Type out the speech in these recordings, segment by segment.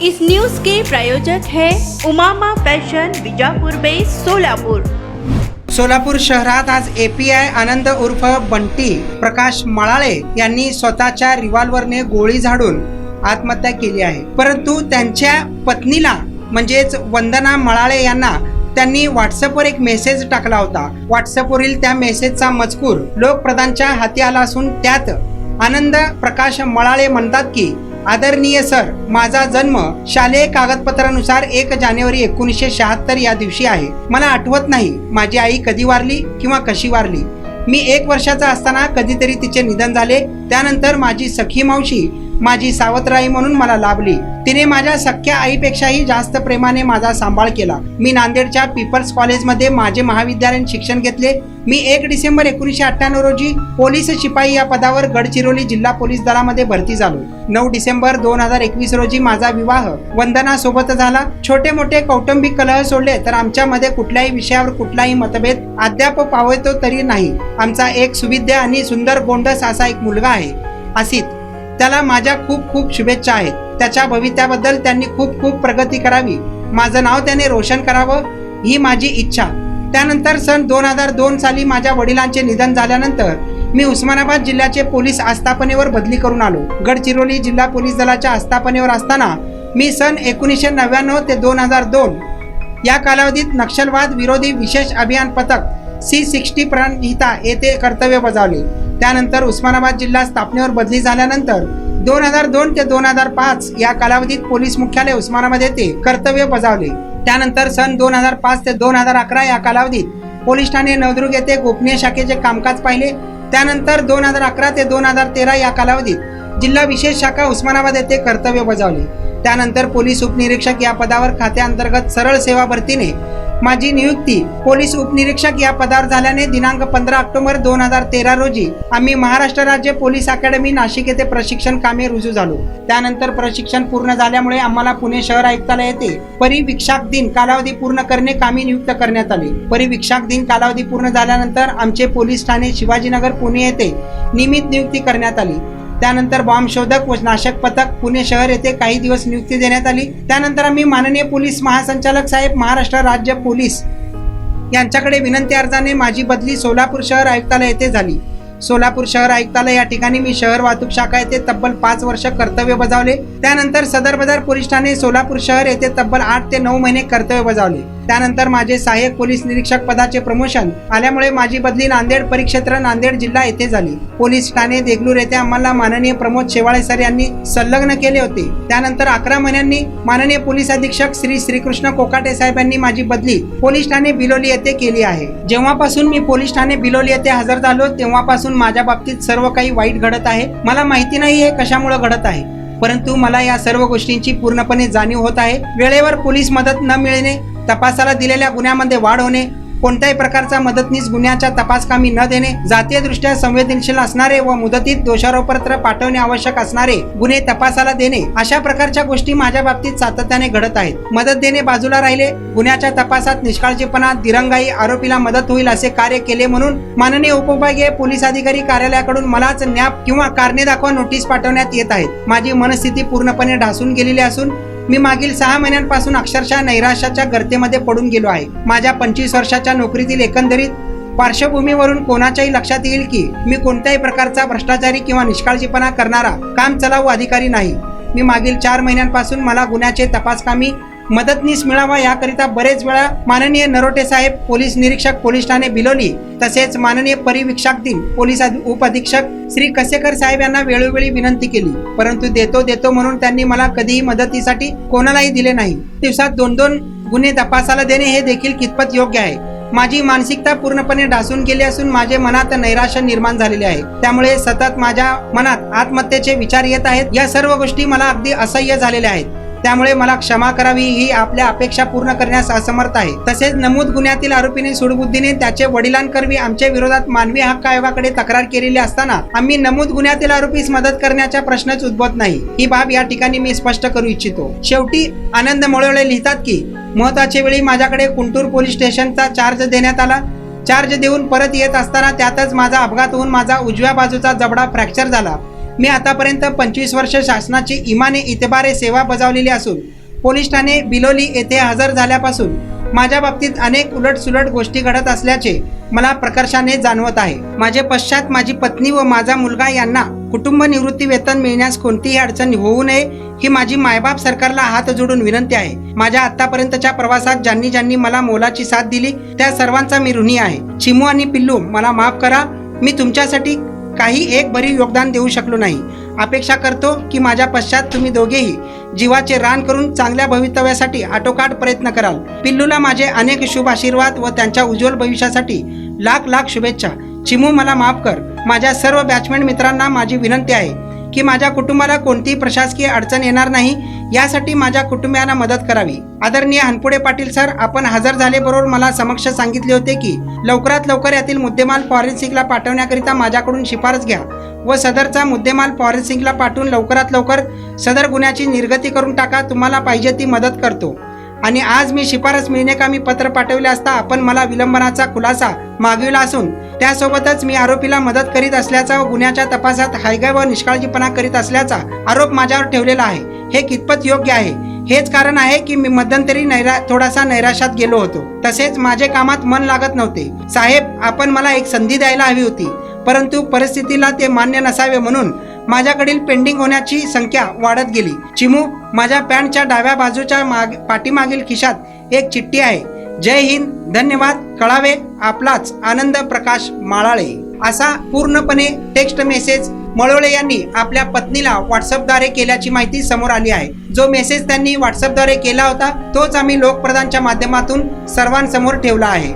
इस news के प्रायोजक है Umama fashion Bijapur base Solapur. Solapur शहरात आज एपीआय आनंद उर्फ बंटी प्रकाश मळाळे यांनी स्वतःच्या रिव्हॉल्वरने गोळी झाडून आत्महत्या केली आहे। परंतु त्यांच्या पत्नीला म्हणजेच वंदना मळाळे यांना त्यांनी व्हॉट्सअपवर एक मेसेज टाकला होता। व्हॉट्सअपवरील त्या मेसेजचा मजकूर लोकप्रधानच्या हाती आला असून त्यात आनंद प्रकाश मळाळे म्हणतात की आदरणीय सर, माझा जन्म शालेय कागदपत्रानुसार 1 जानेवारी 1976 या दिवशी आहे। मला आठवत नाही माझी आई कधी वारली किंवा कशी वारली। मी 1 वर्षाचा असताना कधीतरी तिचे निधन झाले। त्यानंतर माझी सखी मावशी माझी सावत्राई म्हणून मला लाभली। तिने माझ्या सख्या आईपेक्षाही जास्त प्रेमाने माझा सांभाळ केला। मी नांदेडच्या पीपल्स कॉलेजमध्ये माझे महाविद्यालयीन शिक्षण घेतले। मी 1 डिसेंबर 1998 रोजी पोलीस शिपाई या पदावर गडचिरोली जिल्हा पोलीस दलामध्ये भरती झालो। 9 डिसेंबर 2021 रोजी माझा विवाह वंदना सोबत झाला। छोटे मोठे कौटुंबिक कलह सोडले तर आमच्यामध्ये कुठल्याही विषयावर कुठलाही मतभेद अद्याप पावतो तरी नाही। आमचा एक सुविद्य आणि सुंदर गोंडस असा एक मुलगा आहे असित। त्याला माझ्या खूप खूप शुभेच्छा आहेत। त्याच्या भवितव्याबद्दल त्यांनी खूप खूप प्रगती करावी, माझं नाव त्याने रोशन करावं ही माझी इच्छा। त्यानंतर सन 2002 साली माझ्या वडिलांचे निधन झाल्यानंतर मी उस्मानाबाद जिल्ह्याचे पोलीस आस्थापनेवर बदली करून आलो। गडचिरोली जिल्हा पोलीस दलाच्या आस्थापनेवर असताना मी सन 1999 ते 2002 या कालावधीत नक्षलवाद विरोधी विशेष अभियान पथक C60 प्रणहिता येथे कर्तव्य बजावले। त्यानंतर उस्मानाबाद जिल्हा स्थापनेवर बदली झाल्यानंतर 2002 ते 2005 या कालावधीत पोलीस मुख्यालय उस्मानाबाद येथे कर्तव्य बजावले। त्यानंतर सन 2005 ते 2011 या कालावधीत पोलीस ठाणे नवदुर्ग येथे गोपनीय शाखेचे कामकाज पाहिले। त्यानंतर 2011 ते 2013 या कालावधीत जिल्हा विशेष शाखा उस्मानाबाद येथे कर्तव्य बजावले। त्यानंतर पोलीस उपनिरीक्षक या पदावर खात्याअंतर्गत सरळ सेवा भरतीने माझी नियुक्ती पोलीस उपनिरीक्षक या पदावर झाल्याने दिनांक 15 ऑक्टोबर 2013 रोजी आम्ही महाराष्ट्र राज्य पोलीस अकॅडमी नाशिक येथे प्रशिक्षण कामे रुजू झालो। त्यानंतर प्रशिक्षण पूर्ण झाल्यामुळे आम्हाला पुणे शहर आयुक्तालय येथे परिवीक्षक दिन कालावधी पूर्ण करणे कामी नियुक्त करण्यात आले। परिवीक्षक दिन कालावधी पूर्ण झाल्यानंतर आमचे पोलीस ठाणे शिवाजीनगर पुणे येथे नियमित नियुक्ती करण्यात आली। त्यानंतर बॉम्ब शोधक व नाशक पथक पुणे शहर येथे काही दिवस नियुक्ती देण्यात आली। त्यानंतर आम्ही माननीय पोलीस महासंचालक साहेब महाराष्ट्र राज्य पोलीस यांच्याकडे विनंती अर्जाने माझी बदली सोलापूर शहर आयुक्तालय येथे झाली। सोलापूर शहर आयुक्तालय या ठिकाणी मी शहर वाहतूक शाखा येथे तब्बल 5 वर्ष कर्तव्य बजावले। त्यानंतर सदर बाजार पोलीस ठाणे सोलापूर शहर येथे तब्बल 8 ते 9 महिने कर्तव्य बजावले। त्यानंतर माझे सहाय्यक पोलीस निरीक्षक पदाचे प्रमोशन आल्यामुळे माझी बदली नांदेड परिक्षेत्र नांदेड जिल्हा येथे झाली। पोलीस ठाणे देगलूर येथे आम्हाला माननीय प्रमोद शेवाळे सर यांनी संलग्न केले होते। त्यानंतर 11 महिन्यांनी माननीय पोलीस अधीक्षक श्री श्रीकृष्ण कोकाटे साहेब यांनी माझी बदली पोलीस ठाणे बिलोली येथे केली आहे। जेव्हापासून मी पोलीस ठाणे बिलोली येथे हजर झालो तेव्हापासून माझ्या बाबतीत सर्व काही वाईट घडत आहे। मला माहिती नाही हे कशामुळे घडत आहे, परंतु मला या सर्व गोष्टींची पूर्णपणे जाणीव होत आहे। वेळेवर पोलीस मदत न मिळणे, तपासाला दिलेल्या गुन्ह्यामध्ये वाढ होणे, कोणत्याही प्रकारचा मदतनीस गुन्ह्याच्या तपासकामी न देणे, जातीय दृष्ट्या संवेदनशील असणारे व मुदतीत दोषारोपपत्र पाठवणे आवश्यक असणारे गुन्हे तपासाला देणे, अशा प्रकारच्या गोष्टी माझ्या बाबतीत सातत्याने घडत आहेत। मदत देणे बाजूला राहिले, गुन्ह्याच्या तपासात निष्काळजीपणा, दिरंगाई, आरोपीला मदत होईल असे कार्य केले म्हणून माननीय उपविभागीय पोलीस अधिकारी कार्यालयाकडून मलाच न्याप किंवा कारणे दाखवा नोटीस पाठवण्यात येत आहेत। माझी मनस्थिती पूर्णपणे ढासून गेलेली असून मी मागील 6 महिन्यांपासून अक्षरशः नैराश्याच्या गर्तेमध्ये पडून गेलो आहे। माझ्या 25 वर्षाच्या नोकरीतील एकंदरीत पार्श्वभूमीवरून कोणाच्याही लक्षात येईल की मी कोणत्याही प्रकारचा भ्रष्टाचारी किंवा निष्काळजीपणा करणारा काम चलावू अधिकारी नाही। मी मागील 4 महिन्यांपासून मला गुन्ह्याचे तपासकामी मदतनीस मिळावा याकरिता बरेच वेळा माननीय नरोटे साहेब पोलीस निरीक्षक पोलीस ठाणे बिलोली तसेच माननीय परिवीक्षक दिन पोलीस उपअधीक्षक श्री कसेकर साहेब यांना वेळोवेळी विनंती केली, परंतु देतो म्हणून त्यांनी मला कधीही मदतीसाठी कोणालाही दिले नाही। दिवसात 2-2 गुन्हे तपासाला देणे हे देखील कितपत योग्य आहे। माझी मानसिकता पूर्णपणे ढासून गेली असून माझे मनात नैराश्य निर्माण झालेले आहे। त्यामुळे सतत माझ्या मनात आत्महत्येचे विचार येत आहेत। या सर्व गोष्टी मला अगदी असह्य झालेल्या आहेत। त्यामुळे मला क्षमा करावी ही आपल्या अपेक्षा पूर्ण करण्यास असमर्थ आहे। तसेच नमूद गुन्ह्यातील आरोपीने सूडबुद्धीने त्याचे वडिलांकरवी आमच्या विरोधात मानवी हक्क आयोगाकडे तक्रार केलेली असताना आम्ही नमूद गुन्ह्यातील आरोपीस मदत करण्याचा प्रश्नच उद्भवत नाही, ही बाब या ठिकाणी मी स्पष्ट करू इच्छितो। शेवटी आनंद मळवळे लिहितात की महत्त्वाच्या वेळी माझ्याकडे कुंटूर पोलीस स्टेशनचा चार्ज देण्यात आला। चार्ज देऊन परत येत असताना त्यातच माझा अपघात होऊन माझा उजव्या बाजूचा जबडा फ्रॅक्चर झाला। मी आतापर्यंत 25 वर्ष शासनाची इमाने इतबारे सेवा बजावलेली असून पोलीस ठाणे बिलोली येथे हजर झाल्यापासून माझ्या बाबतीत अनेक उलटसुलट गोष्टी घडत असल्याचे मला प्रकर्षाने जाणवत आहे. माझे पश्चात माझी पत्नी व माझा मुलगा यांना कुटुंब निवृत्ती वेतन मिळण्यास कोणतीही अडचण होऊ नये ही माझी मायबाप सरकारला हात जोडून विनंती आहे. माझ्या आतापर्यंतच्या प्रवासात ज्यांनी ज्यांनी मला मोलाची साथ दिली त्या सर्वांचा मी ऋणी आहे. चिमू आणि पिल्लू मला माफ करा. मी तुमच्यासाठी काही एक भरीव योगदान देऊ शकलो नाही. अपेक्षा करतो की माझ्या पश्चात तुम्ही दोघेही जीवाचे रान करून चांगल्या भवितव्यासाठी आटोकाट प्रयत्न कराल. पिल्लूला माझे अनेक शुभ आशीर्वाद व त्यांच्या उज्ज्वल भविष्यासाठी लाख लाख शुभेच्छा. चिमू मला माफ कर. माझ्या सर्व बॅचमेट मित्रांना माझी विनंती आहे की माझ्या कुटुंबाला कोणतीही प्रशासकीय अडचण येणार नाही यासाठी माझ्या कुटुंबियांना मदत करावी. आदरणीय हनपुडे पाटील सर, आपण हजर झाल्याबरोबर मला समक्ष सांगितले होते की लवकरात लवकर यातील मुद्देमाल फॉरेन्सिकला पाठवण्याकरिता माझ्याकडून शिफारस घ्या व सदरचा मुद्देमाल फॉरेन्सिकला पाठवून लवकरात लवकर सदर गुन्ह्याची निर्गती करून टाका. तुम्हाला पाहिजे ती मदत करतो. आणि आज मी शिफारस मिळणे का मी पत्र पाठवले असता आपण मला विलंबनाचा खुलासा मागविला असून त्यासोबतच मी आरोपीला मदत करीत असल्याचा व गुन्ह्याच्या तपासात हायगय व निष्काळजीपणा करीत असल्याचा आरोप माझ्यावर ठेवलेला आहे. हे कितपत योग्य आहे? हेच कारण आहे की मी मध्यंतरी थोडासा नैराश्यात गेलो होतो. तसेच माझे कामात मन लागत नव्हते. साहेब, आपण मला एक संधी द्यायला हवी होती, परंतु परिस्थितीला ते मान्य नसावे म्हणून माझ्याकडील पेंडिंग होण्याची संख्या वाढत गेली. चिमू, माझ्या पॅन्टच्या डाव्या बाजूच्या पाठीमागील खिशात एक चिठ्ठी आहे. जय हिंद, धन्यवाद. कळावे, आपलाच आनंद प्रकाश माळाळे. असा पूर्णपणे टेक्स्ट मेसेज मळवळे यांनी आपल्या पत्नीला व्हॉट्सअपद्वारे केल्याची माहिती समोर आली आहे. जो मेसेज त्यांनी व्हॉट्सअपद्वारे केला होता तोच आम्ही लोकप्रधानच्या माध्यमातून सर्वांसमोर ठेवला आहे.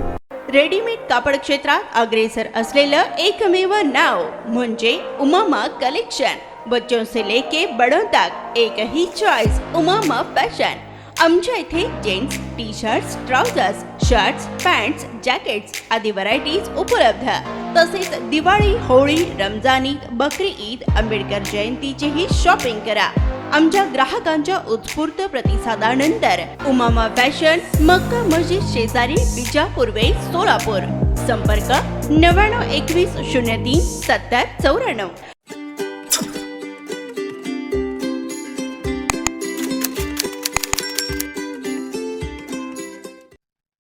रेडीमेड कापड क्षेत्रात अग्रेसर असलेलं एकमेव नाव म्हणजे उमामा कलेक्शन. बच्चों से लेके बड़ों तक एक ही चॉइस, उमामा फॅशन. आमच्या इथे gents T shirts, trousers, shirts, pants, jackets आदी व्हरायटीज उपलब्ध. तसेच दिवाळी, होळी, रमजान ईद, बकरी ईद, आंबेडकर जयंतीचीही शॉपिंग करा. आमच्या ग्राहकांच्या उत्स्फूर्त प्रतिसादानंतर उमामा फॅशन, मक्का मस्जिद शेजारी, विजापूर वे, सोलापूर. संपर्क 99 21 03 70 94.